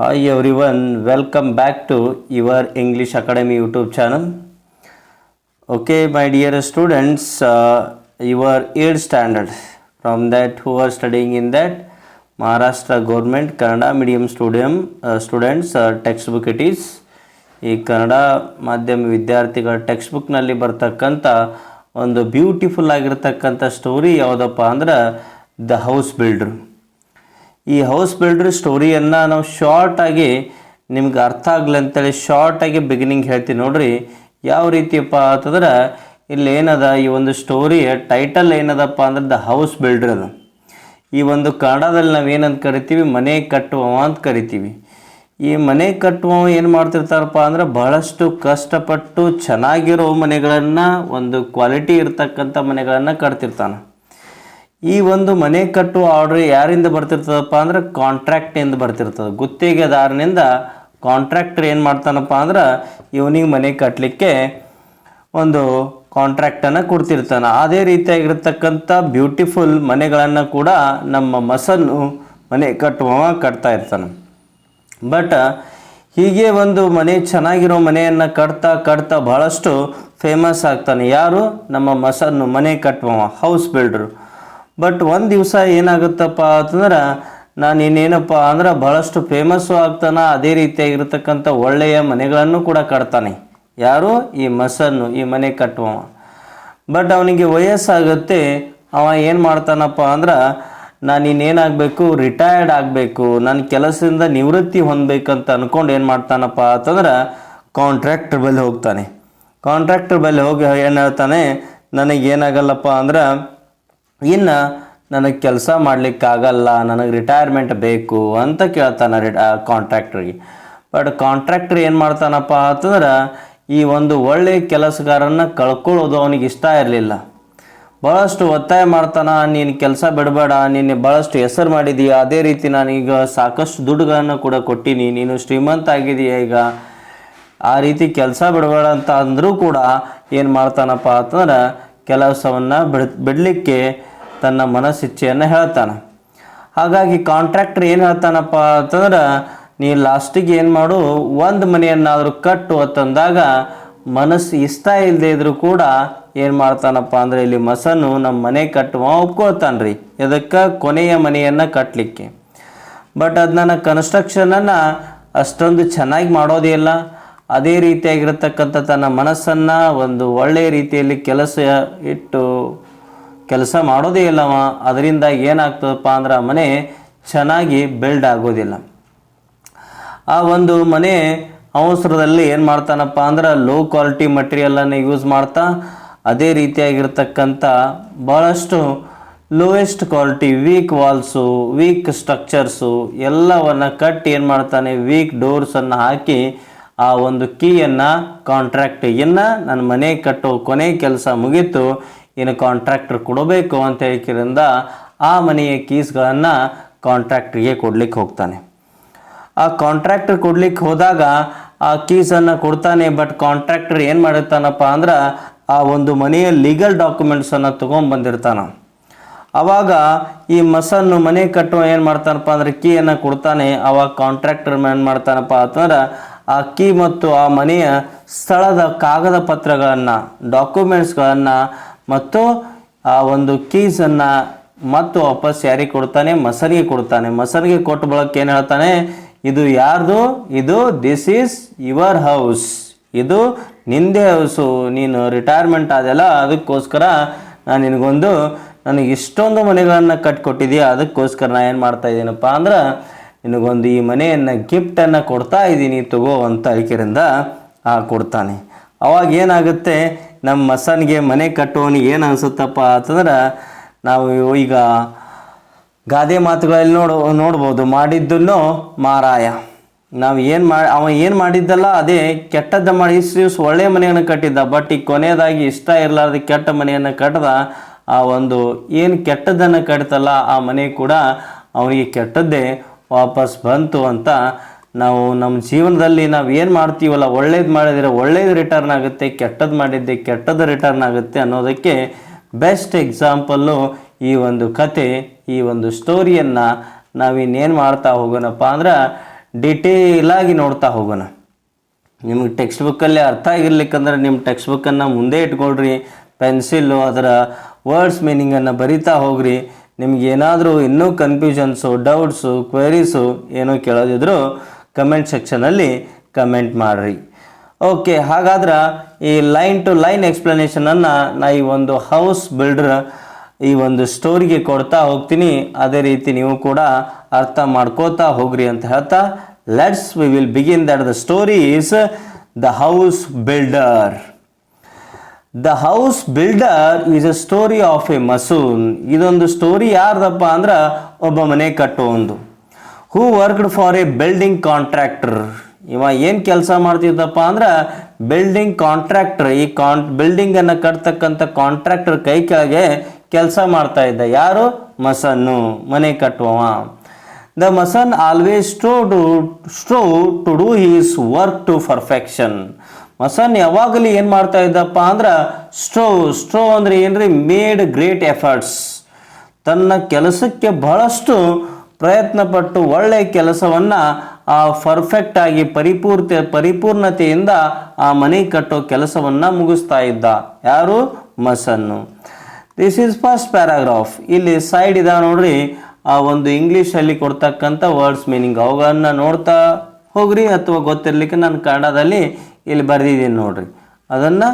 Hi everyone, welcome back to your English Academy YouTube channel. Okay, my dear students, your 8th standard from that who are studying in that Maharashtra Government Kannada Medium students textbook it is. ಈ ಕನ್ನಡ ಮಾಧ್ಯಮ ವಿದ್ಯಾರ್ಥಿಗಳ text ಬುಕ್ನಲ್ಲಿ ಬರ್ತಕ್ಕಂಥ ಒಂದು beautiful ಆಗಿರ್ತಕ್ಕಂಥ story ಯಾವುದಪ್ಪ ಅಂದ್ರೆ the house ಬಿಲ್ಡ್ರ್. ಈ ಹೌಸ್ ಬಿಲ್ಡ್ರ್ ಸ್ಟೋರಿಯನ್ನು ನಾವು ಶಾರ್ಟಾಗಿ ನಿಮ್ಗೆ ಅರ್ಥ ಆಗಲಿ ಅಂತೇಳಿ ಶಾರ್ಟಾಗಿ ಬಿಗಿನಿಂಗ್ ಹೇಳ್ತೀನಿ ನೋಡ್ರಿ. ಯಾವ ರೀತಿಯಪ್ಪ ಅಂತಂದ್ರೆ ಇಲ್ಲಿ ಏನದ ಈ ಒಂದು ಸ್ಟೋರಿಯ ಟೈಟಲ್ ಏನದಪ್ಪ ಅಂದ್ರೆ ದ ಹೌಸ್ ಬಿಲ್ಡ್ರ್ ಅದ. ಈ ಒಂದು ಕನ್ನಡದಲ್ಲಿ ನಾವೇನಂತ ಕರಿತೀವಿ, ಮನೆ ಕಟ್ಟುವವ ಅಂತ ಕರಿತೀವಿ. ಈ ಮನೆ ಕಟ್ಟುವವ ಏನು ಮಾಡ್ತಿರ್ತಾರಪ್ಪ ಅಂದ್ರೆ ಬಹಳಷ್ಟು ಕಷ್ಟಪಟ್ಟು ಚೆನ್ನಾಗಿರೋ ಮನೆಗಳನ್ನು, ಒಂದು ಕ್ವಾಲಿಟಿ ಇರ್ತಕ್ಕಂಥ ಮನೆಗಳನ್ನು ಕಟ್ತಿರ್ತಾನೆ. ಈ ಒಂದು ಮನೆ ಕಟ್ಟುವ ಆರ್ಡ್ರ್ ಯಾರಿಂದ ಬರ್ತಿರ್ತದಪ್ಪ ಅಂದ್ರೆ ಕಾಂಟ್ರಾಕ್ಟಿಂದ ಬರ್ತಿರ್ತದೆ. ಗುತ್ತಿಗೆದಾರನಿಂದ ಕಾಂಟ್ರಾಕ್ಟರ್ ಏನು ಮಾಡ್ತಾನಪ್ಪ ಅಂದ್ರೆ ಇವನಿಗೆ ಮನೆ ಕಟ್ಟಲಿಕ್ಕೆ ಒಂದು ಕಾಂಟ್ರಾಕ್ಟನ್ನು ಕೊಡ್ತಿರ್ತಾನೆ. ಅದೇ ರೀತಿಯಾಗಿರ್ತಕ್ಕಂಥ ಬ್ಯೂಟಿಫುಲ್ ಮನೆಗಳನ್ನು ಕೂಡ ನಮ್ಮ ಮಸನ್ನು ಮನೆ ಕಟ್ಟುವವ ಕಟ್ತಾ ಇರ್ತಾನೆ. ಬಟ್ ಹೀಗೆ ಒಂದು ಮನೆ ಚೆನ್ನಾಗಿರೋ ಮನೆಯನ್ನು ಕಟ್ತಾ ಭಾಳಷ್ಟು ಫೇಮಸ್ ಆಗ್ತಾನೆ. ಯಾರು? ನಮ್ಮ ಮಸನ್ನು ಮನೆ ಕಟ್ಟುವವ, ಹೌಸ್ ಬಿಲ್ಡ್ರು. ಬಟ್ ಒಂದು ದಿವಸ ಏನಾಗುತ್ತಪ್ಪ ಅಂತಂದ್ರೆ ನಾನು ಇನ್ನೇನಪ್ಪ ಅಂದ್ರೆ ಭಾಳಷ್ಟು ಫೇಮಸ್ಸು ಆಗ್ತಾನೆ. ಅದೇ ರೀತಿಯಾಗಿರ್ತಕ್ಕಂಥ ಒಳ್ಳೆಯ ಮನೆಗಳನ್ನು ಕೂಡ ಕಟ್ತಾನೆ. ಯಾರು? ಈ ಮಸನ್ನು, ಈ ಮನೆ ಕಟ್ಟುವವ. ಬಟ್ ಅವನಿಗೆ ವಯಸ್ಸಾಗುತ್ತೆ. ಅವ ಏನು ಮಾಡ್ತಾನಪ್ಪ ಅಂದ್ರೆ ನಾನು ಇನ್ನೇನಾಗಬೇಕು, ರಿಟೈರ್ಡ್ ಆಗಬೇಕು, ನನ್ನ ಕೆಲಸದಿಂದ ನಿವೃತ್ತಿ ಹೊಂದಬೇಕಂತ ಅಂದ್ಕೊಂಡು ಏನು ಮಾಡ್ತಾನಪ್ಪ ಅಂತಂದ್ರೆ ಕಾಂಟ್ರಾಕ್ಟರ್ ಬಳಿ ಹೋಗ್ತಾನೆ. ಕಾಂಟ್ರಾಕ್ಟರ್ ಬಳಿ ಹೋಗಿ ಏನು ಹೇಳ್ತಾನೆ, ನನಗೇನಾಗಲ್ಲಪ್ಪ ಅಂದ್ರೆ ಇನ್ನು ನನಗೆ ಕೆಲಸ ಮಾಡಲಿಕ್ಕಾಗಲ್ಲ, ನನಗೆ ರಿಟೈರ್ಮೆಂಟ್ ಬೇಕು ಅಂತ ಕೇಳ್ತಾನೆ ಕಾಂಟ್ರಾಕ್ಟ್ರಿಗೆ. ಬಟ್ ಕಾಂಟ್ರಾಕ್ಟರ್ ಏನು ಮಾಡ್ತಾನಪ್ಪ ಅಂತಂದ್ರೆ ಈ ಒಂದು ಒಳ್ಳೆಯ ಕೆಲಸಗಾರನ್ನು ಕಳ್ಕೊಳ್ಳೋದು ಅವನಿಗೆ ಇಷ್ಟ ಇರಲಿಲ್ಲ. ಭಾಳಷ್ಟು ಒತ್ತಾಯ ಮಾಡ್ತಾನೆ, ನೀನು ಕೆಲಸ ಬಿಡಬೇಡ, ನೀನು ಭಾಳಷ್ಟು ಹೆಸರು ಮಾಡಿದೀಯ, ಅದೇ ರೀತಿ ನಾನೀಗ ಸಾಕಷ್ಟು ದುಡ್ಡುಗಳನ್ನು ಕೂಡ ಕೊಟ್ಟೀನಿ, ನೀನು ಶ್ರೀಮಂತ ಆಗಿದೆಯಾ, ಈಗ ಆ ರೀತಿ ಕೆಲಸ ಬಿಡಬೇಡ ಅಂತ ಅಂದರೂ ಕೂಡ ಏನು ಮಾಡ್ತಾನಪ್ಪ ಅಂತಂದ್ರೆ ಕೆಲಸವನ್ನು ಬಿಡಲಿಕ್ಕೆ ತನ್ನ ಮನಸ್ಸಿಚ್ಛೆಯನ್ನು ಹೇಳ್ತಾನೆ. ಹಾಗಾಗಿ ಕಾಂಟ್ರಾಕ್ಟರ್ ಏನು ಹೇಳ್ತಾನಪ್ಪ ಅಂತಂದ್ರೆ ನೀ ಲಾಸ್ಟಿಗೆ ಏನು ಮಾಡು, ಒಂದು ಮನೆಯನ್ನಾದರೂ ಕಟ್ಟು ಅಂತಂದಾಗ ಮನಸ್ಸು ಇಷ್ಟ ಇಲ್ಲದೆ ಇದ್ರೂ ಕೂಡ ಏನು ಮಾಡ್ತಾನಪ್ಪ ಅಂದರೆ ಇಲ್ಲಿ ಮಸನ್ನು ನಮ್ಮ ಮನೆ ಕಟ್ಟುವ ಒಪ್ಕೊಳ್ತಾನೆ ರೀ. ಇದಕ್ಕೆ ಕೊನೆಯ ಮನೆಯನ್ನು ಕಟ್ಟಲಿಕ್ಕೆ. ಬಟ್ ಅದನ್ನ ಕನ್ಸ್ಟ್ರಕ್ಷನನ್ನು ಅಷ್ಟೊಂದು ಚೆನ್ನಾಗಿ ಮಾಡೋದೇ ಇಲ್ಲ. ಅದೇ ರೀತಿಯಾಗಿರ್ತಕ್ಕಂಥ ತನ್ನ ಮನಸ್ಸನ್ನು ಒಂದು ಒಳ್ಳೆಯ ರೀತಿಯಲ್ಲಿ ಕೆಲಸ ಮಾಡೋದೇ ಇಲ್ಲವ. ಅದರಿಂದ ಏನಾಗ್ತದಪ್ಪ ಅಂದ್ರೆ ಆ ಮನೆ ಚೆನ್ನಾಗಿ ಬಿಲ್ಡ್ ಆಗೋದಿಲ್ಲ. ಆ ಒಂದು ಮನೆ ಅವಸರದಲ್ಲಿ ಏನು ಮಾಡ್ತಾನಪ್ಪ ಅಂದ್ರೆ ಲೋ ಕ್ವಾಲಿಟಿ ಮಟೀರಿಯಲನ್ನು ಯೂಸ್ ಮಾಡ್ತಾ, ಅದೇ ರೀತಿಯಾಗಿರ್ತಕ್ಕಂಥ ಭಾಳಷ್ಟು lowest quality, weak walls, weak structures ಎಲ್ಲವನ್ನು ಕಟ್ಟಿ ಏನು ಮಾಡ್ತಾನೆ, ವೀಕ್ ಡೋರ್ಸನ್ನು ಹಾಕಿ ಆ ಒಂದು ಕೀಯನ್ನು ಕಾಂಟ್ರಾಕ್ಟಿಗಿನ್ನು ನನ್ನ ಮನೆ ಕಟ್ಟೋ ಕೊನೆ ಕೆಲಸ ಮುಗೀತು, ಇನ್ನು ಕಾಂಟ್ರಾಕ್ಟರ್ ಕೊಡಬೇಕು ಅಂತ ಹೇಳಿದ್ರಿಂದ ಆ ಮನೆಯ ಕೀಸ್ಗಳನ್ನು ಕಾಂಟ್ರಾಕ್ಟ್ರಿಗೆ ಕೊಡ್ಲಿಕ್ಕೆ ಹೋಗ್ತಾನೆ. ಆ ಕಾಂಟ್ರಾಕ್ಟರ್ ಕೊಡ್ಲಿಕ್ಕೆ ಹೋದಾಗ ಆ ಕೀಸನ್ನು ಕೊಡ್ತಾನೆ. ಬಟ್ ಕಾಂಟ್ರಾಕ್ಟರ್ ಏನು ಮಾಡಿರ್ತಾನಪ್ಪ ಅಂದ್ರೆ ಆ ಒಂದು ಮನೆಯ ಲೀಗಲ್ ಡಾಕ್ಯುಮೆಂಟ್ಸನ್ನು ತೊಗೊಂಬಂದಿರ್ತಾನೆ. ಆವಾಗ ಈ ಮಸನ್ನು ಮನೆ ಕಟ್ಟುವ ಏನು ಮಾಡ್ತಾನಪ್ಪ ಅಂದ್ರೆ ಕೀಯನ್ನು ಕೊಡ್ತಾನೆ. ಆವಾಗ ಕಾಂಟ್ರಾಕ್ಟರ್ ಏನು ಮಾಡ್ತಾನಪ್ಪ ಅಂತಂದ್ರೆ ಆ ಕೀ ಮತ್ತು ಆ ಮನೆಯ ಸ್ಥಳದ ಕಾಗದ ಪತ್ರಗಳನ್ನು, ಡಾಕ್ಯುಮೆಂಟ್ಸ್ಗಳನ್ನು ಮತ್ತು ಆ ಒಂದು ಕೀಸನ್ನು ಮತ್ತು ವಾಪಸ್ ಯಾರಿಗೆ ಕೊಡ್ತಾನೆ, ಮಸನಿಗೆ ಕೊಡ್ತಾನೆ. ಮಸನಿಗೆ ಕೊಟ್ಟ ಬಳಕ ಏನು ಹೇಳ್ತಾನೆ, ಇದು ಯಾರ್ದು, ಇದು ದಿಸ್ ಈಸ್ ಯುವರ್ ಹೌಸ್, ಇದು ನಿಂದೇ ಹೌಸು, ನೀನು ರಿಟೈರ್ಮೆಂಟ್ ಆದೆಲ್ಲ ಅದಕ್ಕೋಸ್ಕರ ನಾನು ನನಗೆ ಇಷ್ಟೊಂದು ಮನೆಗಳನ್ನು ಕಟ್ಟಿಕೊಟ್ಟಿದೆಯಾ, ಅದಕ್ಕೋಸ್ಕರ ನಾನು ಏನು ಮಾಡ್ತಾ ಇದ್ದೀನಪ್ಪ ಅಂದ್ರೆ ನಿನಗೊಂದು ಈ ಮನೆಯನ್ನು ಗಿಫ್ಟನ್ನು ಕೊಡ್ತಾ ಇದ್ದೀನಿ, ತಗೋ ಅಂತ ಅದಕ್ಕಿಂದ ಕೊಡ್ತಾನೆ. ಅವಾಗ ಏನಾಗುತ್ತೆ, ನಮ್ಮ ಮಸನಿಗೆ ಮನೆ ಕಟ್ಟುವವನಿಗೆ ಏನು ಅನಿಸುತ್ತಪ್ಪ ಅಂತಂದ್ರೆ ನಾವು ಈಗ ಗಾದೆ ಮಾತುಗಳಲ್ಲಿ ನೋಡ್ಬೋದು, ಮಾಡಿದ್ದನ್ನು ಮಾರಾಯ. ನಾವು ಅವ ಏನು ಮಾಡಿದ್ದಲ್ಲ ಅದೇ ಕೆಟ್ಟದ್ದು ಮಾಡಿ ಇಷ್ಟು ದಿವಸ ಒಳ್ಳೆಯ ಮನೆಯನ್ನು ಕಟ್ಟಿದ್ದ. ಬಟ್ ಈಗ ಕೊನೆಯದಾಗಿ ಇಷ್ಟ ಇರಲಾರ್ದು ಕೆಟ್ಟ ಮನೆಯನ್ನು ಕಟ್ಟದ. ಆ ಒಂದು ಏನು ಕೆಟ್ಟದ್ದನ್ನು ಕಟ್ತಲ್ಲ ಆ ಮನೆ ಕೂಡ ಅವನಿಗೆ ಕೆಟ್ಟದ್ದೇ ವಾಪಸ್ ಬಂತು ಅಂತ ನಾವು ನಮ್ಮ ಜೀವನದಲ್ಲಿ ನಾವು ಏನು ಮಾಡ್ತೀವಲ್ಲ, ಒಳ್ಳೇದು ಮಾಡಿದರೆ ಒಳ್ಳೇದು ರಿಟರ್ನ್ ಆಗುತ್ತೆ, ಕೆಟ್ಟದ್ದು ಮಾಡಿದ್ದೆ ಕೆಟ್ಟದ್ದು ರಿಟರ್ನ್ ಆಗುತ್ತೆ ಅನ್ನೋದಕ್ಕೆ ಬೆಸ್ಟ್ ಎಕ್ಸಾಂಪಲ್ಲು ಈ ಒಂದು ಕತೆ, ಈ ಒಂದು ಸ್ಟೋರಿಯನ್ನು ನಾವಿನ್ನೇನು ಮಾಡ್ತಾ ಹೋಗೋಣಪ್ಪ ಅಂದ್ರೆ ಡಿಟೇಲಾಗಿ ನೋಡ್ತಾ ಹೋಗೋಣ. ನಿಮಗೆ ಟೆಕ್ಸ್ಟ್ ಬುಕ್ಕಲ್ಲಿ ಅರ್ಥ ಆಗಿರ್ಲಿಕ್ಕಂದ್ರೆ ನಿಮ್ಮ ಟೆಕ್ಸ್ಟ್ ಬುಕ್ಕನ್ನು ಮುಂದೆ ಇಟ್ಕೊಳ್ರಿ, ಪೆನ್ಸಿಲ್ಲು ಅದರ ವರ್ಡ್ಸ್ ಮೀನಿಂಗನ್ನು ಬರಿತಾ ಹೋಗ್ರಿ. ನಿಮ್ಗೆ ಏನಾದರೂ ಇನ್ನೂ ಕನ್ಫ್ಯೂಷನ್ಸು, ಡೌಟ್ಸು, ಕ್ವೆರೀಸು ಏನೋ ಕೇಳೋದಿದ್ರು ಕಮೆಂಟ್ ಸೆಕ್ಷನಲ್ಲಿ ಕಮೆಂಟ್ ಮಾಡಿರಿ. ಓಕೆ, ಹಾಗಾದ್ರೆ ಈ ಲೈನ್ ಟು ಲೈನ್ ಎಕ್ಸ್ಪ್ಲನೇಷನನ್ನು ನಾ ಈ ಒಂದು ಹೌಸ್ ಬಿಲ್ಡರ್ ಈ ಒಂದು ಸ್ಟೋರಿಗೆ ಕೊಡ್ತಾ ಹೋಗ್ತೀನಿ. ಅದೇ ರೀತಿ ನೀವು ಕೂಡ ಅರ್ಥ ಮಾಡ್ಕೋತಾ ಹೋಗ್ರಿ ಅಂತ ಹೇಳ್ತಾ we will begin that the story is The House Builder. The House Builder is a story of a mason. ಇದೊಂದು ಸ್ಟೋರಿ ಯಾರ್ದಪ್ಪ ಅಂದ್ರೆ ಒಬ್ಬ ಮನೆ ಕಟ್ಟುವೊಂದು. Who worked for a building contractor. ಇವ ಏನು ಕೆಲಸ ಮಾಡ್ತಿದ್ದಪ್ಪ ಅಂದ್ರೆ ಬಿಲ್ಡಿಂಗ್ ಕಾಂಟ್ರಾಕ್ಟರ್. ಈ ಬಿಲ್ಡಿಂಗನ್ನು ಕಟ್ತಕ್ಕಂಥ ಕಾಂಟ್ರಾಕ್ಟರ್ ಕೈ ಕೆಳಗೆ ಕೆಲಸ ಮಾಡ್ತಾ ಇದ್ದ. ಯಾರು? ಮಸನ್ನು, ಮನೆ ಕಟ್ಟುವವ. The mason always strove to do his work to perfection. ಮಸನ್ ಯಾವಾಗಲೂ ಏನು ಮಾಡ್ತಾ ಇದ್ದಪ್ಪ ಅಂದ್ರೆ ಸ್ಟ್ರೋವ್ ಅಂದರೆ ಏನ್ರಿ? Made great efforts. ತನ್ನ ಕೆಲಸಕ್ಕೆ ಬಹಳಷ್ಟು ಪ್ರಯತ್ನಪಟ್ಟು ಒಳ್ಳೆಯ ಕೆಲಸವನ್ನು ಪರ್ಫೆಕ್ಟಾಗಿ ಪರಿಪೂರ್ಣತೆಯಿಂದ ಆ ಮನೆ ಕಟ್ಟೋ ಕೆಲಸವನ್ನು ಮುಗಿಸ್ತಾ ಇದ್ದ. ಯಾರು? Mason. This is first paragraph. ಇಲ್ಲಿ ಸೈಡ್ ಇದಾವೆ ನೋಡ್ರಿ, ಆ ಒಂದು ಇಂಗ್ಲೀಷಲ್ಲಿ ಕೊಡ್ತಕ್ಕಂಥ ವರ್ಡ್ಸ್ ಮೀನಿಂಗ್ ಅವುಗಳನ್ನು ನೋಡ್ತಾ ಹೋಗ್ರಿ, ಅಥವಾ ಗೊತ್ತಿರಲಿಕ್ಕೆ ನಾನು ಕನ್ನಡದಲ್ಲಿ ಇಲ್ಲಿ ಬರೆದಿದ್ದೀನಿ ನೋಡ್ರಿ, ಅದನ್ನು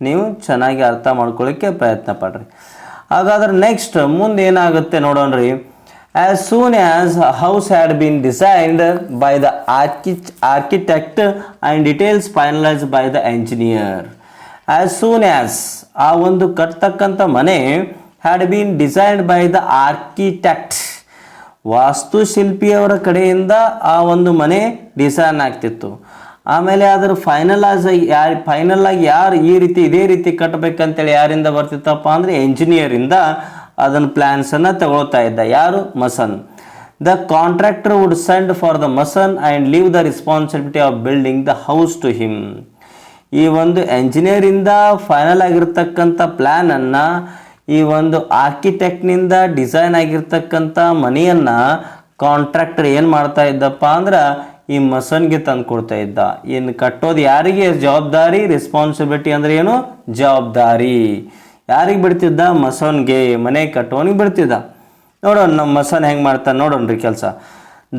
ನೀವು ಚೆನ್ನಾಗಿ ಅರ್ಥ ಮಾಡ್ಕೊಳ್ಳಿಕ್ಕೆ ಪ್ರಯತ್ನ ಪಡ್ರಿ. ಹಾಗಾದ್ರೆ ನೆಕ್ಸ್ಟ್ ಮುಂದೆ ಏನಾಗುತ್ತೆ ನೋಡೋಣ್ರಿ. As soon as house had been designed by the architect and details finalised by the engineer. As soon as ಆ ಒಂದು ಕಟ್ತಕ್ಕಂಥ ಮನೆ had been designed by the architect, ವಾಸ್ತುಶಿಲ್ಪಿಯವರ ಕಡೆಯಿಂದ ಆ ಒಂದು ಮನೆ ಡಿಸೈನ್ ಆಗ್ತಿತ್ತು. ಆಮೇಲೆ ಅದರ ಫೈನಲ್ ಆಗಿ ಯಾರು ಈ ರೀತಿ ಇದೇ ರೀತಿ ಕಟ್ಟಬೇಕಂತೇಳಿ ಯಾರಿಂದ ಬರ್ತಿತ್ತಪ್ಪ ಅಂದರೆ ಎಂಜಿನಿಯರಿಂದ ಅದನ್ನು ಪ್ಲ್ಯಾನ್ಸನ್ನು ತಗೊಳ್ತಾ ಇದ್ದ. ಯಾರು? Mason. The contractor would send for the mason and leave the responsibility of building the house to him. ಈ ಒಂದು ಎಂಜಿನಿಯರಿಂದ ಫೈನಲ್ ಆಗಿರ್ತಕ್ಕಂಥ ಪ್ಲ್ಯಾನನ್ನು ಈ ಒಂದು ಆರ್ಕಿಟೆಕ್ಟ್ನಿಂದ ಡಿಸೈನ್ ಆಗಿರ್ತಕ್ಕಂಥ ಮನೆಯನ್ನು ಕಾಂಟ್ರಾಕ್ಟರ್ ಏನು ಮಾಡ್ತಾ ಇದ್ದಪ್ಪ ಅಂದ್ರೆ ಈ ಮಸನ್ಗೆ ತಂದು ಕೊಡ್ತಾ ಇದ್ದ. ಇನ್ನು ಕಟ್ಟೋದು ಯಾರಿಗೆ ಜವಾಬ್ದಾರಿ? ರೆಸ್ಪಾನ್ಸಿಬಿಲಿಟಿ ಅಂದರೆ ಏನು? ಜವಾಬ್ದಾರಿ. ಯಾರಿಗೆ ಬಿಡ್ತಿದ್ದ? ಮಸನ್ಗೆ, ಮನೆ ಕಟ್ಟೋನಿಗೆ ಬಿಡ್ತಿದ್ದ. ನೋಡೋಣ ನಮ್ಮ ಮಸನ್ ಹೆಂಗೆ ಮಾಡ್ತಾನೆ ನೋಡೋಣ್ರಿ ಕೆಲಸ.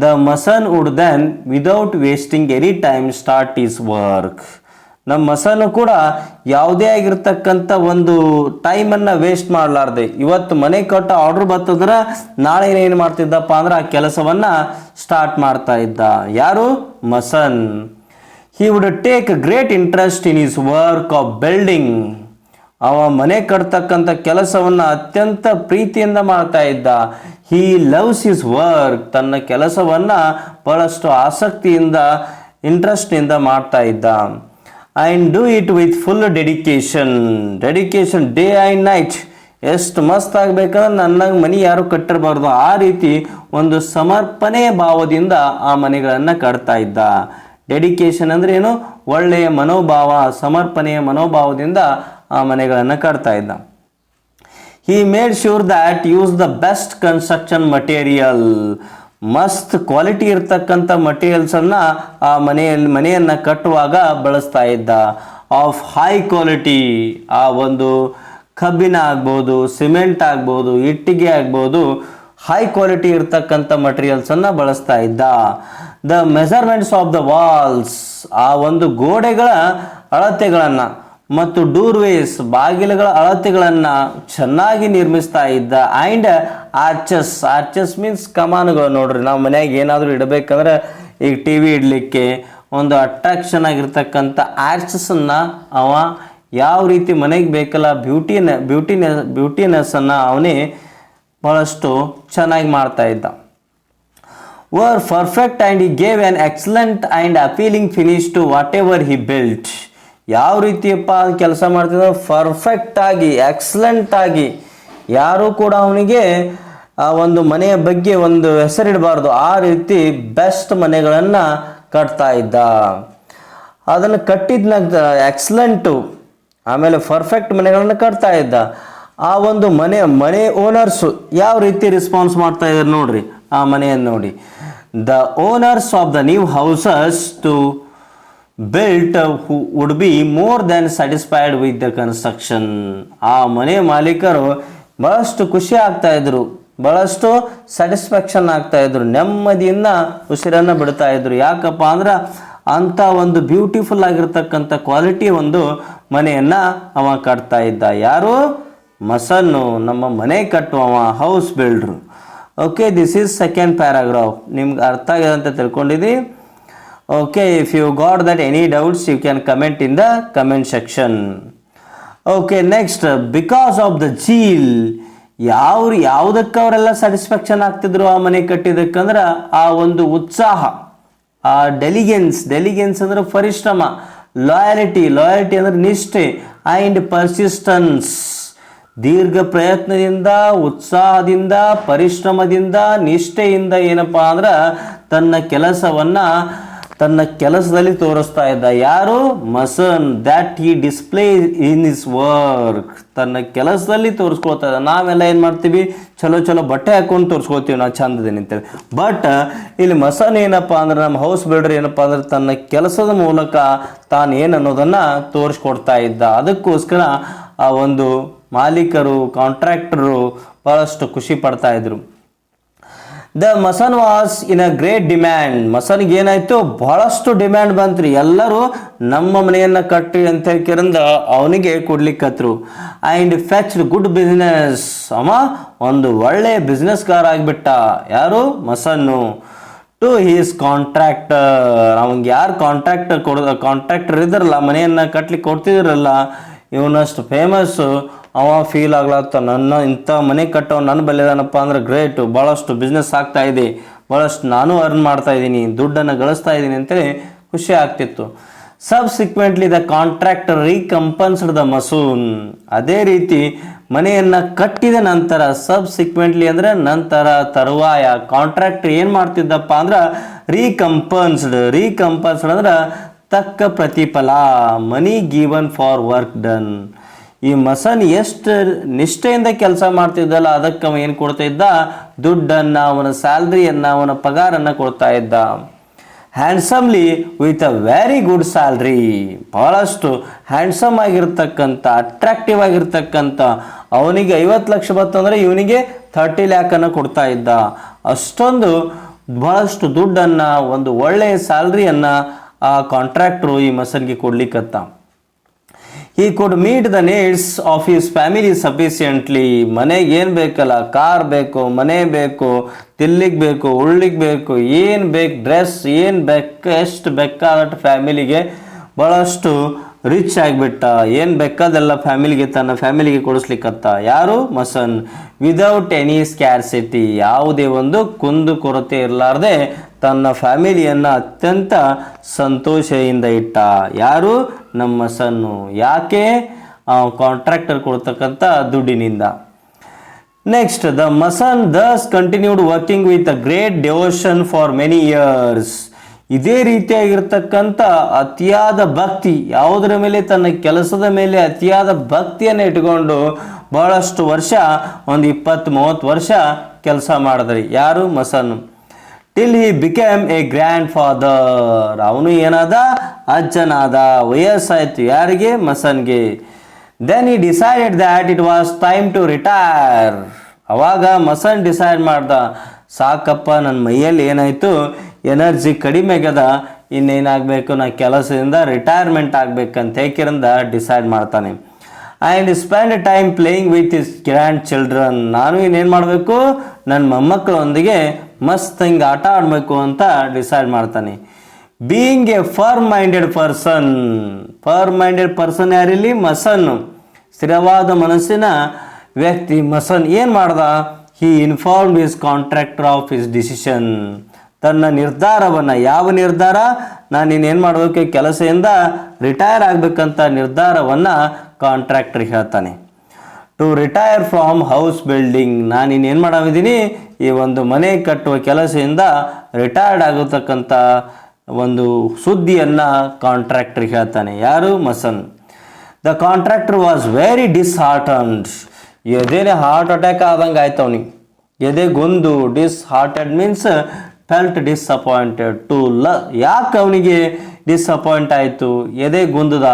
The mason would then without wasting any time start his work. ನಮ್ಮ ಮಸನು ಕೂಡ ಯಾವುದೇ ಆಗಿರ್ತಕ್ಕಂಥ ಒಂದು ಟೈಮನ್ನು ವೇಸ್ಟ್ ಮಾಡಲಾರ್ದೆ ಇವತ್ತು ಮನೆ ಕಟ್ಟೋ ಆರ್ಡ್ರ್ ಬರ್ತದ್ರೆ ನಾಳೆ ಏನು ಮಾಡ್ತಿದ್ದಪ್ಪ ಅಂದ್ರೆ ಆ ಕೆಲಸವನ್ನು ಸ್ಟಾರ್ಟ್ ಮಾಡ್ತಾ ಇದ್ದ. ಯಾರು? Mason. He would take great interest in his work of building. ಅವ ಮನೆ ಕಟ್ತಕ್ಕಂಥ ಕೆಲಸವನ್ನು ಅತ್ಯಂತ ಪ್ರೀತಿಯಿಂದ ಮಾಡ್ತಾ ಇದ್ದ. He loves his work. ತನ್ನ ಕೆಲಸವನ್ನು ಬಹಳಷ್ಟು ಆಸಕ್ತಿಯಿಂದ ಇಂಟ್ರೆಸ್ಟ್ನಿಂದ ಮಾಡ್ತಾ ಇದ್ದ. And do it with full dedication day and night. ಎಷ್ಟು ಮಸ್ತ್ ಆಗಬೇಕಂದ್ರೆ ನನ್ನಾಗ ಮನೆ ಯಾರು ಕಟ್ಟಿರಬಾರ್ದು, ಆ ರೀತಿ ಒಂದು ಸಮರ್ಪಣೆಯ ಭಾವದಿಂದ ಆ ಮನೆಗಳನ್ನು ಕಟ್ತಾ ಇದ್ದ. ಡೆಡಿಕೇಶನ್ ಅಂದರೆ ಏನು? ಒಳ್ಳೆಯ ಮನೋಭಾವ, ಸಮರ್ಪಣೆಯ ಮನೋಭಾವದಿಂದ ಆ ಮನೆಗಳನ್ನು ಕಟ್ತಾ ಇದ್ದ. He made sure that use the best construction material. ಮಸ್ತ್ ಕ್ವಾಲಿಟಿ ಇರ್ತಕ್ಕಂಥ ಮಟೀರಿಯಲ್ಸನ್ನು ಆ ಮನೆಯನ್ನು ಕಟ್ಟುವಾಗ ಬಳಸ್ತಾ ಇದ್ದ. ಆಫ್ ಹೈ ಕ್ವಾಲಿಟಿ, ಆ ಒಂದು ಕಬ್ಬಿಣ ಆಗ್ಬೋದು, ಸಿಮೆಂಟ್ ಆಗ್ಬೋದು, ಇಟ್ಟಿಗೆ ಆಗ್ಬೋದು, ಹೈ ಕ್ವಾಲಿಟಿ ಇರ್ತಕ್ಕಂಥ ಮಟೀರಿಯಲ್ಸನ್ನು ಬಳಸ್ತಾ ಇದ್ದ. The measurements of the walls, ಆ ಒಂದು ಗೋಡೆಗಳ ಅಳತೆಗಳನ್ನು ಮತ್ತು ಡೋರ್ವೇಸ್, ಬಾಗಿಲುಗಳ ಅಳತೆಗಳನ್ನು ಚೆನ್ನಾಗಿ ನಿರ್ಮಿಸ್ತಾ ಇದ್ದ. ಆ್ಯಂಡ್ ಆರ್ಚಸ್ ಮೀನ್ಸ್ ಕಮಾನುಗಳು. ನೋಡ್ರಿ, ನಾವು ಮನೆಯಾಗ ಏನಾದರೂ ಇಡಬೇಕಂದ್ರೆ ಈಗ ಟಿ ವಿ ಇಡಲಿಕ್ಕೆ ಒಂದು ಅಟ್ರಾಕ್ಷನ್ ಆಗಿರ್ತಕ್ಕಂಥ ಆರ್ಚಸನ್ನು ಅವ ಯಾವ ರೀತಿ ಮನೆಗೆ ಬೇಕಲ್ಲ ಬ್ಯೂಟಿನೆಸ್ಸನ್ನು ಅವನೇ ಭಾಳಷ್ಟು ಚೆನ್ನಾಗಿ ಮಾಡ್ತಾ ಇದ್ದ. Were perfect and he gave an excellent and appealing finish to whatever he built. ಯಾವ ರೀತಿಯಪ್ಪ ಕೆಲಸ ಮಾಡ್ತಿದ್ದ? ಪರ್ಫೆಕ್ಟಾಗಿ, ಎಕ್ಸಲೆಂಟಾಗಿ, ಯಾರೂ ಕೂಡ ಅವನಿಗೆ ಆ ಒಂದು ಮನೆಯ ಬಗ್ಗೆ ಒಂದು ಹೆಸರಿಡಬಾರ್ದು, ಆ ರೀತಿ ಬೆಸ್ಟ್ ಮನೆಗಳನ್ನು ಕಟ್ತಾ ಇದ್ದ. ಅದನ್ನು ಕಟ್ಟಿದ್ನಾಗ ಎಕ್ಸಲೆಂಟು ಆಮೇಲೆ ಪರ್ಫೆಕ್ಟ್ ಮನೆಗಳನ್ನು ಕಟ್ತಾ ಇದ್ದ. ಆ ಒಂದು ಮನೆ ಓನರ್ಸು ಯಾವ ರೀತಿ ರೆಸ್ಪಾನ್ಸ್ ಮಾಡ್ತಾ ಇದ್ದಾರೆ ನೋಡ್ರಿ ಆ ಮನೆಯನ್ನು ನೋಡಿ. the owners of the new houses to built who would be more than satisfied with the construction. ಆ ಮನೆ ಮಾಲೀಕರು ಬಹಳಷ್ಟು ಖುಷಿ ಆಗ್ತಾ ಇದ್ರು, ಬಹಳಷ್ಟು ಸ್ಯಾಟಿಸ್ಫ್ಯಾಕ್ಷನ್ ಆಗ್ತಾ ಇದ್ರು, ನೆಮ್ಮದಿಯಿಂದ ಉಸಿರನ್ನು ಬಿಡ್ತಾ ಇದ್ರು. ಯಾಕಪ್ಪ ಅಂದ್ರೆ ಅಂಥ ಒಂದು ಬ್ಯೂಟಿಫುಲ್ ಆಗಿರ್ತಕ್ಕಂಥ ಕ್ವಾಲಿಟಿ ಒಂದು ಮನೆಯನ್ನು ಅವ ಕಟ್ತಾ ಇದ್ದ. ಯಾರು? ಮಸನ್ನು, ನಮ್ಮ ಮನೆ ಕಟ್ಟುವವ, house builder. Okay, this is second paragraph. ನಿಮ್ಗೆ ಅರ್ಥ ಆಗಿದೆ ಅಂತ ತಿಳ್ಕೊಂಡಿದ್ದೀವಿ. Okay, if you got that any doubts, you can comment in the comment section. Okay, next, because of the zeal, ಯಾವುದಕ್ಕೆ ಅವರೆಲ್ಲ ಸ್ಯಾಟಿಸ್ಫ್ಯಾಕ್ಷನ್ ಆಗ್ತಿದ್ರು ಆ ಮನೆ ಕಟ್ಟಿದ್ದಕ್ಕಂದ್ರೆ ಆ ಒಂದು ಉತ್ಸಾಹ, ಆ ಡೆಲಿಗೆನ್ಸ್ ಅಂದ್ರೆ ಪರಿಶ್ರಮ, ಲಾಯಲ್ಟಿ ಅಂದ್ರೆ ನಿಷ್ಠೆ, ಆ್ಯಂಡ್ ಪರ್ಸಿಸ್ಟೆನ್ಸ್, ದೀರ್ಘ ಪ್ರಯತ್ನದಿಂದ, ಉತ್ಸಾಹದಿಂದ, ಪರಿಶ್ರಮದಿಂದ, ನಿಷ್ಠೆಯಿಂದ ಏನಪ್ಪಾ ಅಂದ್ರೆ ತನ್ನ ಕೆಲಸದಲ್ಲಿ ತೋರಿಸ್ತಾ ಇದ್ದ. ಯಾರು? Mason. That he display in his work. ತನ್ನ ಕೆಲಸದಲ್ಲಿ ತೋರಿಸ್ಕೊಳ್ತಾ ಇದ್ದ. ನಾವೆಲ್ಲ ಏನು ಮಾಡ್ತೀವಿ? ಚಲೋ ಬಟ್ಟೆ ಹಾಕೊಂಡು ತೋರಿಸ್ಕೊಳ್ತೀವಿ ನಾವು ಚಂದದೇನೆ ಅಂತೇಳಿ. ಬಟ್ ಇಲ್ಲಿ ಮಸನ್ ಏನಪ್ಪ ಅಂದ್ರೆ, ನಮ್ಮ ಹೌಸ್ ಬಿಲ್ಡರ್ ಏನಪ್ಪ ಅಂದ್ರೆ ತನ್ನ ಕೆಲಸದ ಮೂಲಕ ತಾನು ಏನು ಅನ್ನೋದನ್ನು ತೋರಿಸ್ಕೊಡ್ತಾ ಇದ್ದ. ಅದಕ್ಕೋಸ್ಕರ ಆ ಒಂದು ಮಾಲೀಕರು, ಕಾಂಟ್ರಾಕ್ಟರು ಭಾಳಷ್ಟು ಖುಷಿ ಪಡ್ತಾ ಇದ್ರು. The mason was in a great demand. ಮಸನ್ಗೆ ಏನಾಯ್ತು? ಬಹಳಷ್ಟು ಡಿಮ್ಯಾಂಡ್ ಬಂತ್ರಿ. ಎಲ್ಲರೂ ನಮ್ಮ ಮನೆಯನ್ನು ಕಟ್ಟಿ ಅಂತ ಹೇಳ್ಕಿರಂದ ಅವನಿಗೆ ಕೊಡ್ಲಿಕ್ಕತ್ರು. And fetched good business. ಅವ ಒಂದು ಒಳ್ಳೆ ಬಿಸ್ನೆಸ್ಗಾರ ಆಗಿಬಿಟ್ಟ. ಯಾರು? ಮಸನ್ನು. To his contractor. ಅವನಿಗೆ ಯಾರು ಕಾಂಟ್ರಾಕ್ಟರ್ ಇದ್ರಲ್ಲ, ಮನೆಯನ್ನು ಕಟ್ಲಿಕ್ಕೆ ಕೊಡ್ತಿದ್ರಲ್ಲ, ಇವನಷ್ಟು ಫೇಮಸ್ಸು ಅವ ಫೀಲ್ ಆಗ್ಲತ್ತ. ಇಂಥ ಮನೆ ಕಟ್ಟೋ ನನ್ನ ಬಲ್ಯದಾನಪ್ಪ ಅಂದ್ರೆ ಗ್ರೇಟು, ಭಾಳಷ್ಟು ಬಿಸ್ನೆಸ್ ಆಗ್ತಾ ಇದೆ, ಭಾಳಷ್ಟು ನಾನು ಅರ್ನ್ ಮಾಡ್ತಾ ಇದ್ದೀನಿ, ದುಡ್ಡನ್ನು ಗಳಿಸ್ತಾ ಇದ್ದೀನಿ ಅಂತೇಳಿ ಖುಷಿ ಆಗ್ತಿತ್ತು. Subsequently the contractor recompensed the mason. ಅದೇ ರೀತಿ ಮನೆಯನ್ನು ಕಟ್ಟಿದ ನಂತರ, ಸಬ್ಸಿಕ್ವೆಂಟ್ಲಿ ಅಂದರೆ ನಂತರ, ತರುವಾಯ, ಕಾಂಟ್ರಾಕ್ಟರ್ ಏನು ಮಾಡ್ತಿದ್ದಪ್ಪ ಅಂದ್ರೆ ರೀಕಂಪನ್ಸ್ಡ್ ಅಂದ್ರೆ ತಕ್ಕ ಪ್ರತಿಫಲ, ಮನಿ ಗಿವನ್ ಫಾರ್ ವರ್ಕ್ ಡನ್. ಈ ಮಸನ್ ಎಷ್ಟು ನಿಷ್ಠೆಯಿಂದ ಕೆಲಸ ಮಾಡ್ತಿದ್ದಲ್ಲ, ಅದಕ್ಕೆ ಅವ ಏನು ಕೊಡ್ತಾ ಇದ್ದ? ದುಡ್ಡನ್ನು, ಅವನ ಸ್ಯಾಲ್ರಿಯನ್ನು, ಅವನ ಪಗಾರನ್ನು ಕೊಡ್ತಾ ಇದ್ದ. Handsomely with a very good salary. ಭಾಳಷ್ಟು ಹ್ಯಾಂಡ್ಸಮ್ ಆಗಿರ್ತಕ್ಕಂಥ, ಅಟ್ರಾಕ್ಟಿವ್ ಆಗಿರ್ತಕ್ಕಂಥ, ಅವನಿಗೆ 50 ಲಕ್ಷ ಬರ್ತಂದ್ರೆ ಇವನಿಗೆ 30 ಲ್ಯಾಕನ್ನು ಕೊಡ್ತಾ ಇದ್ದ. ಅಷ್ಟೊಂದು ಭಾಳಷ್ಟು ದುಡ್ಡನ್ನು, ಒಂದು ಒಳ್ಳೆಯ ಸ್ಯಾಲ್ರಿಯನ್ನು ಆ ಕಾಂಟ್ರಾಕ್ಟ್ರು ಈ ಮಸನ್ಗೆ ಕೊಡ್ಲಿಕ್ಕತ್ತ. He could meet the needs of his family sufficiently. ಮನೆಗೆ ಏನು ಬೇಕಲ್ಲ, ಕಾರ್ ಬೇಕು, ಮನೆ ಬೇಕು, ತಿನ್ಲಿಕ್ಕೆ ಬೇಕು, ಉಳ್ಳಿಕ್ಕೆ ಬೇಕು, ಏನು ಬೇಕು, ಡ್ರೆಸ್ ಏನು ಬೇಕು, ಎಷ್ಟು ಬೇಕಾದಟ್ಟು ಫ್ಯಾಮಿಲಿಗೆ ಭಾಳಷ್ಟು ರಿಚ್ ಆಗಿಬಿಟ್ಟ. ಏನು ಬೇಕಾದೆಲ್ಲ ತನ್ನ ಫ್ಯಾಮಿಲಿಗೆ ಕೊಡಿಸ್ಲಿಕ್ಕತ್ತ. ಯಾರು? ಮಸನ್. Without any scarcity. ಯಾವುದೇ ಒಂದು ಕುಂದು ಕೊರತೆ ಇರಲಾರ್ದೆ ತನ್ನ ಫ್ಯಾಮಿಲಿಯನ್ನು ಅತ್ಯಂತ ಸಂತೋಷದಿಂದ ಇಟ್ಟ. ಯಾರು? ನಮ್ಮ ಮಸನ್ನು. ಯಾಕೆ? ಕಾಂಟ್ರಾಕ್ಟರ್ ಕೊಡ್ತಕ್ಕಂಥ ದುಡ್ಡಿನಿಂದ. Next, the mason thus continued working with a great devotion for many years. ಇದೇ ರೀತಿಯಾಗಿರ್ತಕ್ಕಂಥ ಅತಿಯಾದ ಭಕ್ತಿ, ಯಾವುದರ ಮೇಲೆ? ತನ್ನ ಕೆಲಸದ ಮೇಲೆ ಅತಿಯಾದ ಭಕ್ತಿಯನ್ನು ಇಟ್ಕೊಂಡು ಬಹಳಷ್ಟು ವರ್ಷ, ಒಂದು 20-30 ವರ್ಷ ಕೆಲಸ ಮಾಡಿದ್ರಿ. ಯಾರು? Mason. Till he became a grandfather. ಅವನು ಏನಾದ? ಅಜ್ಜನಾದ. ವಯಸ್ಸಾಯಿತು. ಯಾರಿಗೆ? ಮಸನ್ಗೆ. Then he decided that it was time to retire. ಅವಾಗ ಮಸನ್ ಡಿಸೈಡ್ ಮಾಡ್ದ, ಸಾಕಪ್ಪ, ನನ್ನ ಮೈಯಲ್ಲಿ ಏನಾಯಿತು, ಎನರ್ಜಿ ಕಡಿಮೆ ಆಗ್ಯದ, ಇನ್ನೇನಾಗಬೇಕು, ನಾ ಕೆಲಸದಿಂದ ರಿಟೈರ್ಮೆಂಟ್ ಆಗಬೇಕಂತ ಹೇಗಿರಂದ ಡಿಸೈಡ್ ಮಾಡ್ತಾನೆ. And spend time playing with his grand children. ನಾನು ಇನ್ನೇನು ಮಾಡಬೇಕು, ನನ್ನ ಮೊಮ್ಮಕ್ಕಳೊಂದಿಗೆ ಮಸ್ತ್ ಹಿಂಗೆ ಆಟ ಆಡಬೇಕು ಅಂತ ಡಿಸೈಡ್ ಮಾಡ್ತಾನೆ. Being a firm minded person ಯಾರಿಲ್ಲಿ? ಮಸನ್. ಸ್ಥಿರವಾದ ಮನಸ್ಸಿನ ವ್ಯಕ್ತಿ ಮಸನ್ ಏನು ಮಾಡ್ದ? He informed his contractor of his decision. ತನ್ನ ನಿರ್ಧಾರವನ್ನು, ಯಾವ ನಿರ್ಧಾರ? ನಾನು ಇನ್ನೇನು ಮಾಡಬೇಕು, ಕೆಲಸದಿಂದ ರಿಟೈರ್ ಆಗಬೇಕಂತ ನಿರ್ಧಾರವನ್ನು ಕಾಂಟ್ರಾಕ್ಟರ್ಗೆ ಹೇಳ್ತಾನೆ. To retire from house building. ನಾನು ಇನ್ನೇನು ಮಾಡಿದ್ದೀನಿ, ಈ ಒಂದು ಮನೆ ಕಟ್ಟುವ ಕೆಲಸದಿಂದ ರಿಟೈರ್ಡ್ ಆಗತಕ್ಕಂಥ ಒಂದು ಸುದ್ದಿಯನ್ನು ಕಾಂಟ್ರಾಕ್ಟರ್ಗೆ ಹೇಳ್ತಾನೆ. ಯಾರು? Mason. The contractor was very disheartened. ಎದೆನೇ ಹಾರ್ಟ್ ಅಟ್ಯಾಕ್ ಆದಂಗೆ ಆಯ್ತು ಅವನಿಗೆ. ಎದೆಗೊಂದು. Disheartened means felt disappointed too ಯಾಕೆ ಅವನಿಗೆ ಡಿಸಪಾಯಿಂಟ್ ಆಯಿತು, ಎದೆ ಗುಂದದ,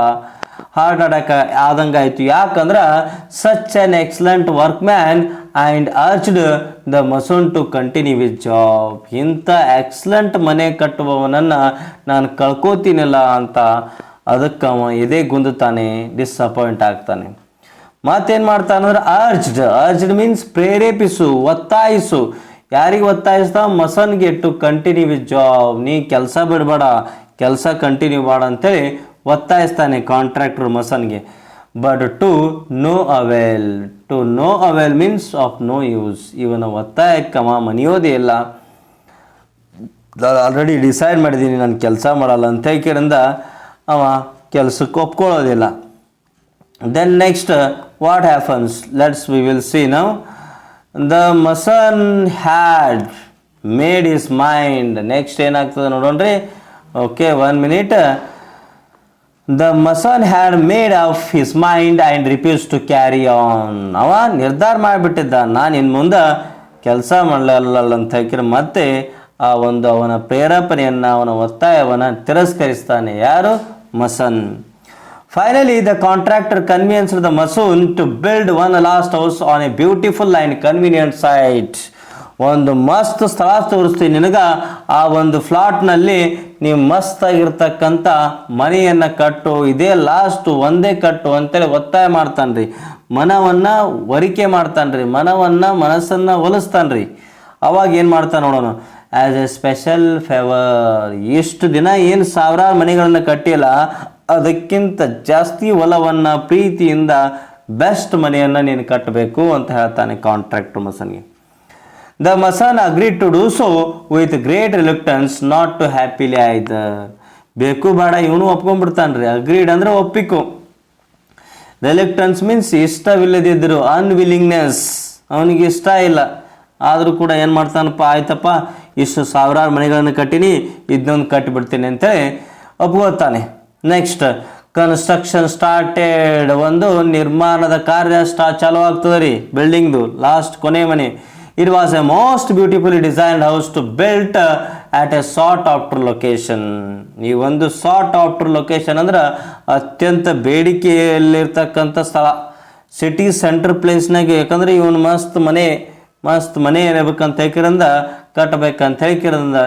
ಹಾರ್ಟ್ ಅಟ್ಯಾಕ್ ಆದಂಗೆ ಆಯಿತು. ಯಾಕಂದ್ರೆ such an excellent workman and urged the mason to continue with job. ಇಂಥ ಎಕ್ಸಲೆಂಟ್ ಮನೆ ಕಟ್ಟುವವನನ್ನು ನಾನು ಕಳ್ಕೋತೀನಿಲ್ಲ ಅಂತ ಅದಕ್ಕೆ ಅವ ಎದೆ ಗುಂದುತ್ತಾನೆ, ಡಿಸಪಾಯಿಂಟ್ ಆಗ್ತಾನೆ. ಮತ್ತೇನು ಮಾಡ್ತಾನಂದ್ರೆ ಅರ್ಜ್ಡ್ ಮೀನ್ಸ್ ಪ್ರೇರೇಪಿಸು, ಒತ್ತಾಯಿಸು. ಯಾರಿಗೆ ಒತ್ತಾಯಿಸ್ತಾ? ಮಸನ್ಗೆ ಟು ಕಂಟಿನ್ಯೂ ವಿತ್ ಜಾಬ್, ನೀ ಕೆಲಸ ಬಿಡಬೇಡ, ಕೆಲಸ ಕಂಟಿನ್ಯೂ ಮಾಡ ಅಂತೇಳಿ ಒತ್ತಾಯಿಸ್ತಾನೆ ಕಾಂಟ್ರಾಕ್ಟರ್ ಮಸನ್ಗೆ. But to no avail means of no use. ಇವನ ಒತ್ತಾಯಕ್ಕವ ಮನೆಯೋದೇ ಇಲ್ಲ, ಆಲ್ರೆಡಿ ಡಿಸೈಡ್ ಮಾಡಿದ್ದೀನಿ ನಾನು ಕೆಲಸ ಮಾಡಲ್ಲ ಅಂತ ಹೇಳ್ಕಿರಿಂದ ಅವ ಕೆಲಸಕ್ಕೆ ಒಪ್ಕೊಳ್ಳೋದಿಲ್ಲ. Then next what happens, we will see now. The mason had made his mind. Next ಏನಾಗ್ತದೆ ನೋಡೋಣ್ರಿ. Okay, 1 minute. The mason had made up his mind and refused to carry on. ಅವ ನಿರ್ಧಾರ ಮಾಡಿಬಿಟ್ಟಿದ್ದ, ನಾನು ಇನ್ನು ಮುಂದೆ ಕೆಲಸ ಮಾಡಲ್ಲ ಅಂತ ಹೇಳ್ಕಿರ ಮತ್ತೆ ಆ ಒಂದು ಅವನ ಪ್ರೇರೇಪಣೆಯನ್ನು, ಅವನ ಒತ್ತಾಯವನ್ನು ತಿರಸ್ಕರಿಸ್ತಾನೆ. ಯಾರು? ಮಸನ್. Finally, the contractor convinced the mason to build one last house on a beautiful and convenient site. ಒಂದು ಮಸ್ತ್ ಸ್ಥಳ ತೋರಿಸ್ತೀನಿ ನಿನಗೆ, ಆ ಒಂದು ಫ್ಲಾಟ್ನಲ್ಲಿ ನೀವು ಮಸ್ತಾಗಿರ್ತಕ್ಕಂಥ ಮನೆಯನ್ನು ಕಟ್ಟು, ಇದೇ ಲಾಸ್ಟು, ಒಂದೇ ಕಟ್ಟು ಅಂತೇಳಿ ಒತ್ತಾಯ ಮಾಡ್ತಾನೆ ರೀ. ಮನವನ್ನು ವರಿಕೆ ಮಾಡ್ತಾನೆ ರೀ, ಮನಸ್ಸನ್ನು ಒಲಿಸ್ತಾನೆ ರೀ. ಅವಾಗ ಏನು ಮಾಡ್ತಾನೆ ನೋಡೋಣ. ಆ್ಯಸ್ ಎ ಸ್ಪೆಷಲ್ ಫೇವರ್, ಇಷ್ಟು ದಿನ ಏನು ಸಾವಿರಾರು ಮನೆಗಳನ್ನು ಕಟ್ಟಿಲ್ಲ, ಅದಕ್ಕಿಂತ ಜಾಸ್ತಿ ಒಲವನ್ನು ಪ್ರೀತಿಯಿಂದ ಬೆಸ್ಟ್ ಮನೆಯನ್ನು ನೀನು ಕಟ್ಟಬೇಕು ಅಂತ ಹೇಳ್ತಾನೆ ಕಾಂಟ್ರಾಕ್ಟರ್ ಮಸನ್ಗೆ. The mason agreed to do so with great reluctance, not too happily either. ಬೇಕು ಬೇಡ ಇವನು ಒಪ್ಕೊಂಡ್ಬಿಡ್ತಾನೆ ರೀ. ಅಗ್ರೀಡ್ ಅಂದರೆ ಒಪ್ಪಿಕು, ರಿಲಕ್ಟೆನ್ಸ್ ಮೀನ್ಸ್ ಇಷ್ಟವಿಲ್ಲದಿದ್ದರು, ಅನ್ವಿಲ್ಲಿಂಗ್ನೆಸ್, ಅವನಿಗೆ ಇಷ್ಟ ಇಲ್ಲ. ಆದರೂ ಕೂಡ ಏನು ಮಾಡ್ತಾನಪ್ಪ, ಆಯ್ತಪ್ಪ ಇಷ್ಟು ಸಾವಿರಾರು ಮನೆಗಳನ್ನು ಕಟ್ಟಿನಿ, ಇದನ್ನೊಂದು ಕಟ್ಟಿಬಿಡ್ತೀನಿ ಅಂತೇಳಿ ಒಪ್ಕೋತಾನೆ. Next construction started. ಒಂದು ನಿರ್ಮಾಣದ ಕಾರ್ಯ ಚಾಲೂ ಆಗ್ತದೆ ರೀ ಬಿಲ್ಡಿಂಗ್ದು, ಲಾಸ್ಟ್ ಕೊನೆ ಮನೆ. It was a most beautifully designed house to built at a sought after location. ಈ ಒಂದು ಸಾರ್ಟ್ ಆಫ್ಟರ್ ಲೊಕೇಶನ್ ಅಂದ್ರೆ ಅತ್ಯಂತ ಬೇಡಿಕೆಯಲ್ಲಿರ್ತಕ್ಕಂಥ ಸ್ಥಳ, ಸಿಟಿ ಸೆಂಟ್ರ್ ಪ್ಲೇಸ್ನಾಗೆ. ಯಾಕಂದ್ರೆ ಇವನು ಮಸ್ತ್ ಮನೆ ಇರಬೇಕಂತ ಹೇಳ್ಕಿರಿಂದ, ಕಟ್ಟಬೇಕಂತ ಹೇಳ್ಕಿರಿಂದ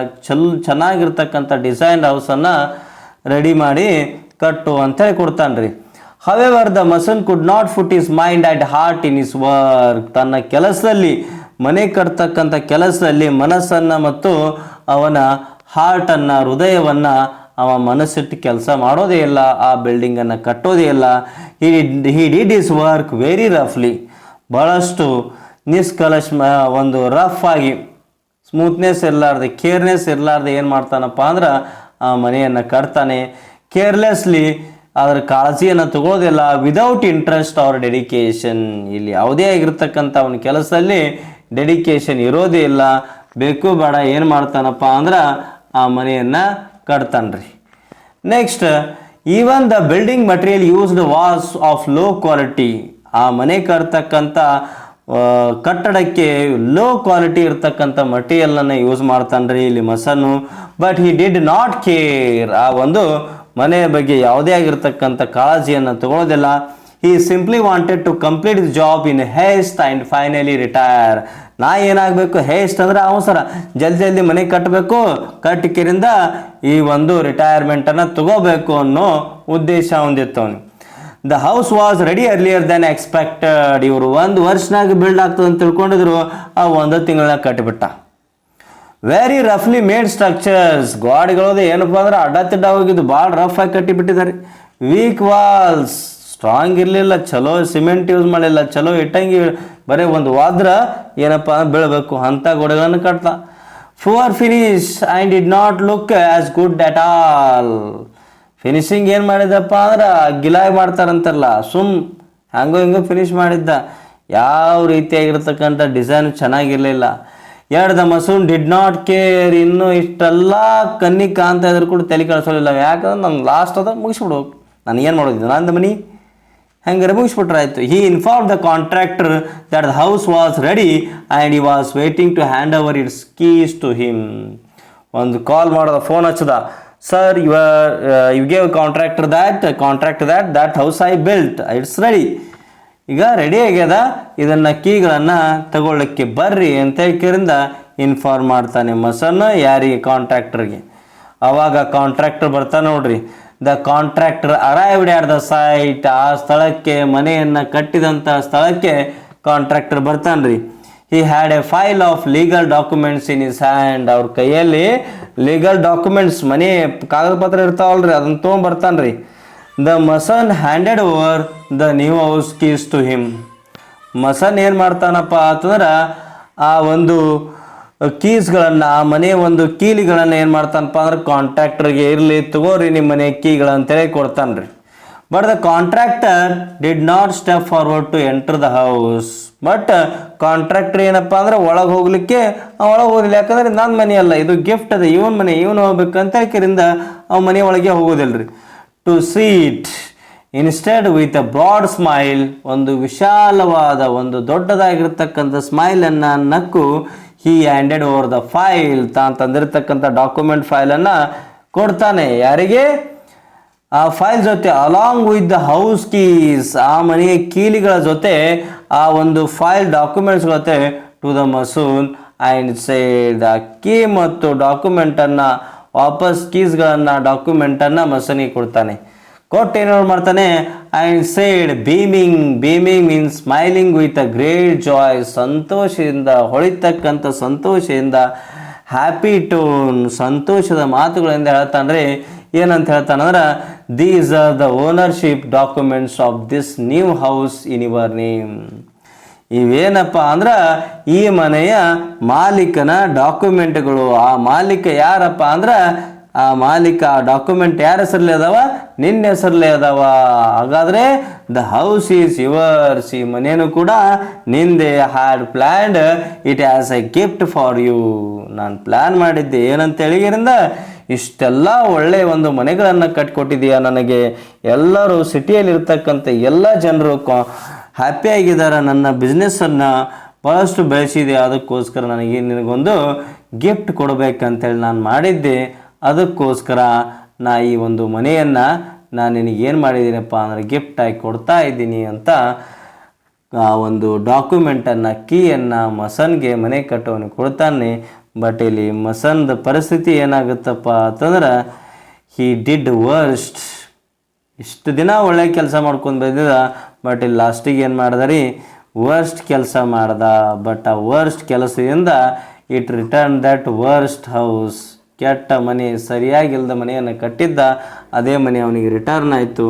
ಚೆನ್ನಾಗಿರ್ತಕ್ಕಂಥ ಡಿಸೈನ್ಡ್ ಹೌಸನ್ನು ರೆಡಿ ಮಾಡಿ ಕಟ್ಟು ಅಂತೇಳಿ ಕೊಡ್ತಾನೆ ರೀ. However the mason could not put his mind and heart in his work. ತನ್ನ ಕೆಲಸದಲ್ಲಿ, ಮನೆ ಕಟ್ತಕ್ಕಂಥ ಕೆಲಸದಲ್ಲಿ ಮನಸ್ಸನ್ನು ಮತ್ತು ಅವನ ಹಾರ್ಟನ್ನು, ಹೃದಯವನ್ನು ಅವ ಮನಸ್ಸಿಟ್ಟು ಕೆಲಸ ಮಾಡೋದೇ ಇಲ್ಲ, ಆ ಬಿಲ್ಡಿಂಗನ್ನು ಕಟ್ಟೋದೇ ಇಲ್ಲ. He did his work very ರಫ್ಲಿ, ಭಾಳಷ್ಟು ಒಂದು ರಫ್ ಆಗಿ, ಸ್ಮೂತ್ನೆಸ್ ಇರಲಾರ್ದೆ, ಕೇರ್ನೆಸ್ ಇರಲಾರ್ದೆ ಏನು ಮಾಡ್ತಾನಪ್ಪ ಅಂದ್ರೆ ಆ ಮನೆಯನ್ನು ಕಟ್ತಾನೆ. ಕೇರ್ಲೆಸ್ಲಿ, ಅದರ ಕಾಳಜಿಯನ್ನು ತಗೊಳ್ಳೋದಿಲ್ಲ. ವಿದೌಟ್ ಇಂಟ್ರೆಸ್ಟ್ ಆರ್ ಡೆಡಿಕೇಶನ್, ಇಲ್ಲಿ ಯಾವುದೇ ಆಗಿರ್ತಕ್ಕಂಥ ಅವನ ಕೆಲಸದಲ್ಲಿ ಡೆಡಿಕೇಶನ್ ಇರೋದೇ ಇಲ್ಲ. ಬೇಕು ಬೇಡ ಏನು ಮಾಡ್ತಾನಪ್ಪ ಅಂದ್ರೆ ಆ ಮನೆಯನ್ನು ಕಟ್ತಾನೆ ರೀ. Next, even the building material used was of low quality. ಆ ಮನೆ ಕಟ್ತಕ್ಕಂಥ ಕಟ್ಟಡಕ್ಕೆ ಲೋ ಕ್ವಾಲಿಟಿ ಇರ್ತಕ್ಕಂಥ ಮಟೀರಿಯಲನ್ನು ಯೂಸ್ ಮಾಡ್ತಾನೆ ರೀ ಇಲ್ಲಿ mason. But he did not care, ಆ ಒಂದು ಮನೆಯ ಬಗ್ಗೆ ಯಾವುದೇ ಆಗಿರ್ತಕ್ಕಂಥ ಕಾಳಜಿಯನ್ನು ತಗೊಳ್ಳೋದಿಲ್ಲ. He simply wanted to complete the job in haste and finally retire. ನಾ ಏನಾಗಬೇಕು, ಹೇಸ್ಟ್ ಅಂದರೆ ಅವಸರ, ಜಲ್ದಿ ಮನೆ ಕಟ್ಟಬೇಕು, ಕಟ್ಟಿಕೆರಿಂದ ಈ ಒಂದು ರಿಟೈರ್ಮೆಂಟನ್ನು ತಗೋಬೇಕು ಅನ್ನೋ ಉದ್ದೇಶ ಹೊಂದಿತ್ತು ಅವನು. The house was ready earlier than expected. ಇವರು 1 ವರ್ಷನಾಗ ಬಿಲ್ಡ್ ಆಗ್ತದೆ ಅಂತ ತಿಳ್ಕೊಂಡಿದ್ರು, ಆ 1 ತಿಂಗಳಾಗ ಕಟ್ಟಿಬಿಟ್ಟ. ವೆರಿ ರಫ್ಲಿ ಮೇಡ್ ಸ್ಟ್ರಕ್ಚರ್ಸ್. ಗೋಡೆಗಳದು ಏನಪ್ಪ ಅಂದ್ರೆ ಅಡ್ಡ ಹೋಗಿದ್ದು, ಭಾಳ ರಫ್ ಆಗಿ ಕಟ್ಟಿಬಿಟ್ಟಿದ್ದಾರೆ. ವೀಕ್ ವಾಲ್ಸ್, ಸ್ಟ್ರಾಂಗ್ ಇರಲಿಲ್ಲ, ಚಲೋ ಸಿಮೆಂಟ್ ಯೂಸ್ ಮಾಡಲಿಲ್ಲ, ಚಲೋ ಇಟ್ಟಂಗಿ, ಬರೀ ಒಂದು ವಾದ್ರ ಏನಪ್ಪ ಅಂದ್ರೆ ಬೀಳಬೇಕು ಅಂಥ ಗೋಡೆಗಳನ್ನು ಕಟ್ತಾ. Poor finish and did not look as good at all. Finishing ಏನು ಮಾಡಿದಪ್ಪ ಅಂದ್ರೆ ಗಿಲಾಯಿ ಮಾಡ್ತಾರಂತಾರಲ್ಲ, ಹಂಗೋ ಹಿಂಗೋ ಫಿನಿಶ್ ಮಾಡಿದ್ದ. ಯಾವ ರೀತಿಯಾಗಿರ್ತಕ್ಕಂಥ ಡಿಸೈನ್ ಚೆನ್ನಾಗಿರಲಿಲ್ಲ. The mason did not care. ಇನ್ನೂ ಇಷ್ಟೆಲ್ಲ ಕಣ್ಣಿಗೆ ಕಾಣ್ತಾ ಇದ್ರು ಕೂಡ ತಲೆ ಕಳಿಸೋಲಿಲ್ಲ. ಯಾಕಂದ್ರೆ ನಮ್ಮ ಲಾಸ್ಟ್ ಅದ ಮುಗಿಸ್ಬಿಡು, ನಾನು ಏನು ಮಾಡೋದಿದ್ದು, ನಂದು ಮನೆ ಹೆಂಗಾರೆ ಮುಗಿಸ್ಬಿಟ್ರೆ ಆಯಿತು. He inform the contractor that the house was ready and he was waiting to hand over its keys to him. ಒಂದು ಕಾಲ್ ಮಾಡೋದ, ಫೋನ್ ಹಚ್ಚದ, sir you gave contractor that house I built, it's ready, ಈಗ ready ಆಗ್ಯದ, ಇದನ್ನು ಕೀಗಳನ್ನು ತಗೊಳ್ಳಿಕ್ಕೆ ಬರ್ರಿ ಅಂತ ಕೇರಿಂದ ಇನ್ಫಾರ್ಮ್ ಮಾಡ್ತಾನೆ ಮಸನ್ ಯಾರಿಗೆ, ಕಾಂಟ್ರಾಕ್ಟರ್ಗೆ. ಆವಾಗ ಕಾಂಟ್ರಾಕ್ಟರ್ ಬರ್ತಾನೆ ನೋಡ್ರಿ. The contractor arrived at the site, ಆ ಸ್ಥಳಕ್ಕೆ, ಮನೆಯನ್ನು ಕಟ್ಟಿದಂಥ ಸ್ಥಳಕ್ಕೆ ಕಾಂಟ್ರಾಕ್ಟರ್ ಬರ್ತಾನ್ರಿ. He had a file of legal documents in his hand, ಅವ್ರ ಕೈಯಲ್ಲಿ ಲೀಗಲ್ ಡಾಕ್ಯುಮೆಂಟ್ಸ್, ಮನೆ ಕಾಗದ ಪತ್ರ ಇರ್ತಾವಲ್ರಿ, ಅದನ್ನು ತೊಗೊಂಬರ್ತಾನ್ರಿ. The mason handed over the new house keys to him. Mason ಏನು ಮಾಡ್ತಾನಪ್ಪ ಅಂತಂದ್ರೆ ಆ ಒಂದು ಕೀಸ್ಗಳನ್ನು, ಆ ಮನೆ ಒಂದು ಕೀಲಿಗಳನ್ನು ಏನು ಮಾಡ್ತಾನಪ್ಪ ಅಂದ್ರೆ ಕಾಂಟ್ರಾಕ್ಟರ್ಗೆ, ಇರಲಿ ತಗೋರಿ ನಿಮ್ಮ ಮನೆ ಕೀಗಳಂತೇಳಿ ಕೊಡ್ತಾನ್ರಿ. But the contractor did not step forward to enter the house. But contractor ಏನಪ್ಪ ಅಂದ್ರೆ ಒಳಗೆ ಹೋಗ್ಲಿಕ್ಕೆ ಒಳಗೆ ಹೋಗಿಲ್ಲ, ಯಾಕಂದ್ರೆ ನನ್ನ ಮನೆ ಅಲ್ಲ, ಇದು ಗಿಫ್ಟ್ ಅದ, ಇವನ್ ಮನೆ, ಇವನು ಹೋಗ್ಬೇಕಂತ ಹೇಳ್ಕರಿಂದ ಅವ ಮನೆ ಒಳಗೆ ಹೋಗೋದಿಲ್ರಿ. To seat instead with a broad smile, ಒಂದು ವಿಶಾಲವಾದ, ಒಂದು ದೊಡ್ಡದಾಗಿರ್ತಕ್ಕಂಥ ಸ್ಮೈಲನ್ನು ನಕ್ಕು, he handed over the file, ತಾನು ತಂದಿರತಕ್ಕಂಥ ಡಾಕ್ಯುಮೆಂಟ್ ಫೈಲನ್ನು ಕೊಡ್ತಾನೆ. ಯಾರಿಗೆ? ಆ ಫೈಲ್ ಜೊತೆ, along with the house keys, ಆ ಮನೆಯ ಕೀಲಿಗಳ ಜೊತೆ ಆ ಒಂದು ಫೈಲ್ ಡಾಕ್ಯುಮೆಂಟ್ಸ್ ಜೊತೆ to the mason and said, ಆ ಕೀ ಮತ್ತು ಡಾಕ್ಯುಮೆಂಟನ್ನು ವಾಪಸ್, ಕೀಸ್ಗಳನ್ನು ಡಾಕ್ಯುಮೆಂಟನ್ನು ಮಸನಿಗೆ ಕೊಡ್ತಾನೆ. ಕೊಟ್ಟು ಏನೋ ಮಾಡ್ತಾನೆ, and said beaming means smiling with a great joy, ಸಂತೋಷದಿಂದ, ಹೊಳಿತಕ್ಕಂಥ ಸಂತೋಷದಿಂದ, ಹ್ಯಾಪಿ ಟೋನ್, ಸಂತೋಷದ ಮಾತುಗಳಿಂದ ಹೇಳ್ತಾನ್ರಿ. ಏನಂತ ಹೇಳ್ತಾನಂದ್ರೆ, these are the ownership documents of this new house in your name. ಇವೇನಪ್ಪ ಅಂದ್ರೆ ಈ ಮನೆಯ ಮಾಲೀಕನ ಡಾಕ್ಯುಮೆಂಟ್ಗಳು. ಆ ಮಾಲೀಕ ಯಾರಪ್ಪ ಅಂದ್ರೆ ಆ ಮಾಲೀಕ, ಆ ಡಾಕ್ಯುಮೆಂಟ್ ಯಾರ ಹೆಸರಲ್ಲೇ ಅದಾವ? ನಿನ್ನ ಹೆಸರಲ್ಲೇ ಅದಾವ. ಹಾಗಾದರೆ ದ ಹೌಸ್ ಈಸ್ ಯುವರ್ಸ್, ಈ ಮನೇನು ಕೂಡ ನಿಂದೆ. Had planned it as a gift for you, ನಾನು ಪ್ಲ್ಯಾನ್ ಮಾಡಿದ್ದೆ ಏನಂತೇಳಿಗಿರಿಂದ ಇಷ್ಟೆಲ್ಲ ಒಳ್ಳೆಯ ಒಂದು ಮನೆಗಳನ್ನು ಕಟ್ಟಿಕೊಟ್ಟಿದೀಯ ನನಗೆ. ಎಲ್ಲರೂ ಸಿಟಿಯಲ್ಲಿರ್ತಕ್ಕಂಥ ಎಲ್ಲ ಜನರು ಹ್ಯಾಪಿಯಾಗಿದ್ದಾರೆ, ನನ್ನ ಬಿಸ್ನೆಸ್ಸನ್ನು ಭಾಳಷ್ಟು ಬೆಳೆಸಿದೆ, ಅದಕ್ಕೋಸ್ಕರ ನನಗೆ ನಿನಗೊಂದು ಗಿಫ್ಟ್ ಕೊಡಬೇಕಂತೇಳಿ ನಾನು ಮಾಡಿದ್ದೆ. ಅದಕ್ಕೋಸ್ಕರ ನಾ ಈ ಒಂದು ಮನೆಯನ್ನು ನಾನು ನಿನಗೇನು ಮಾಡಿದ್ದೀನಪ್ಪ ಅಂದರೆ ಗಿಫ್ಟಾಗಿ ಕೊಡ್ತಾ ಇದ್ದೀನಿ ಅಂತ ಆ ಒಂದು ಡಾಕ್ಯುಮೆಂಟನ್ನು, ಕೀಯನ್ನು ಮಸನ್ಗೆ, ಮನೆ ಕಟ್ಟೋನಿಗೆ ಕೊಡ್ತಾನೆ. ಬಟ್ ಇಲ್ಲಿ ಮಸನ್ದ ಪರಿಸ್ಥಿತಿ ಏನಾಗುತ್ತಪ್ಪ ಅಂತಂದ್ರೆ, ಹಿ ಡಿಡ್ ವರ್ಸ್ಟ್. ಇಷ್ಟು ದಿನ ಒಳ್ಳೆ ಕೆಲಸ ಮಾಡ್ಕೊಂಡು ಬಂದಿದ್ದ, ಬಟ್ ಇಲ್ಲಿ ಲಾಸ್ಟಿಗೆ ಏನು ಮಾಡ್ದ ವರ್ಸ್ಟ್ ಕೆಲಸ ಮಾಡ್ದ. ಬಟ್ ಆ ವರ್ಸ್ಟ್ ಕೆಲಸದಿಂದ it return that worst house, ಕೆಟ್ಟ ಮನೆ, ಸರಿಯಾಗಿಲ್ಲದ ಮನೆಯನ್ನು ಕಟ್ಟಿದ್ದ, ಅದೇ ಮನೆ ಅವನಿಗೆ ರಿಟರ್ನ್ ಆಯಿತು.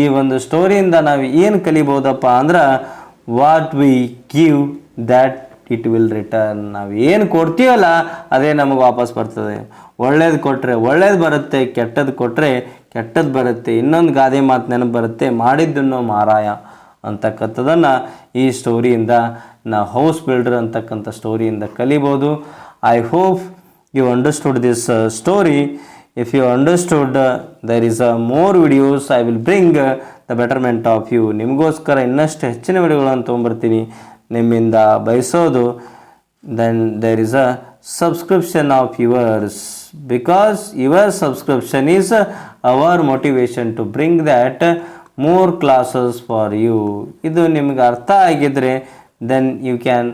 ಈ ಒಂದು ಸ್ಟೋರಿಯಿಂದ ನಾವು ಏನು ಕಲಿಬೋದಪ್ಪ ಅಂದ್ರೆ, what we give that it will return. ನಾವು ಏನು ಕೊಡ್ತೀವಲ್ಲ ಅದೇ ನಮಗೆ ವಾಪಸ್ ಬರ್ತದೆ. ಒಳ್ಳೇದು ಕೊಟ್ಟರೆ ಒಳ್ಳೇದು ಬರುತ್ತೆ, ಕೆಟ್ಟದ್ದು ಕೊಟ್ಟರೆ ಕೆಟ್ಟದ್ದು ಬರುತ್ತೆ. ಇನ್ನೊಂದು ಗಾದೆ ಮಾತು ನೆನಪು ಬರುತ್ತೆ, ಮಾಡಿದ್ದನ್ನು ಮಾರಾಯ ಅಂತಕ್ಕಂಥದ್ದನ್ನು ಈ ಸ್ಟೋರಿಯಿಂದ ನಾವು ಹೌಸ್ ಬಿಲ್ಡರ್ ಅಂತಕ್ಕಂಥ ಸ್ಟೋರಿಯಿಂದ ಕಲಿಬೋದು. I hope you understood this story. If you understood, there is more videos I will bring the betterment of you. ನಿಮಗೋಸ್ಕರ ಇನ್ನಷ್ಟು ಹೆಚ್ಚಿನ ವಿಡಿಯೋಗಳನ್ನು ತೊಗೊಂಬರ್ತೀನಿ ನಿಮ್ಮಿಂದ ಬಯಸೋದು. then there is a subscription of yours, because your subscription is our motivation to bring that more classes for you. ಇದು ನಿಮಗೆ ಅರ್ಥ ಆಗಿದ್ರೆ then you can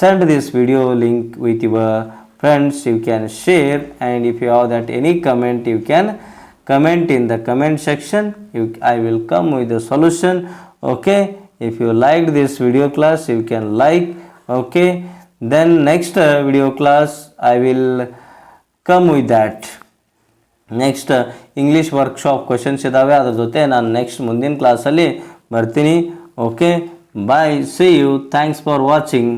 send this video link with your friends, you can share, and if you have that any comment, you can comment in the comment section. I will come with the solution. Okay, if you liked this video class, you can like. Okay, then next video class I will come with that. Next English workshop questions ಇದಾವೆ, ಅದ್ರ ಜೊತೆ ನಾನು next ಮುಂದಿನ ಕ್ಲಾಸಲ್ಲಿ ಬರ್ತೀನಿ. Okay, bye, see you, thanks for watching.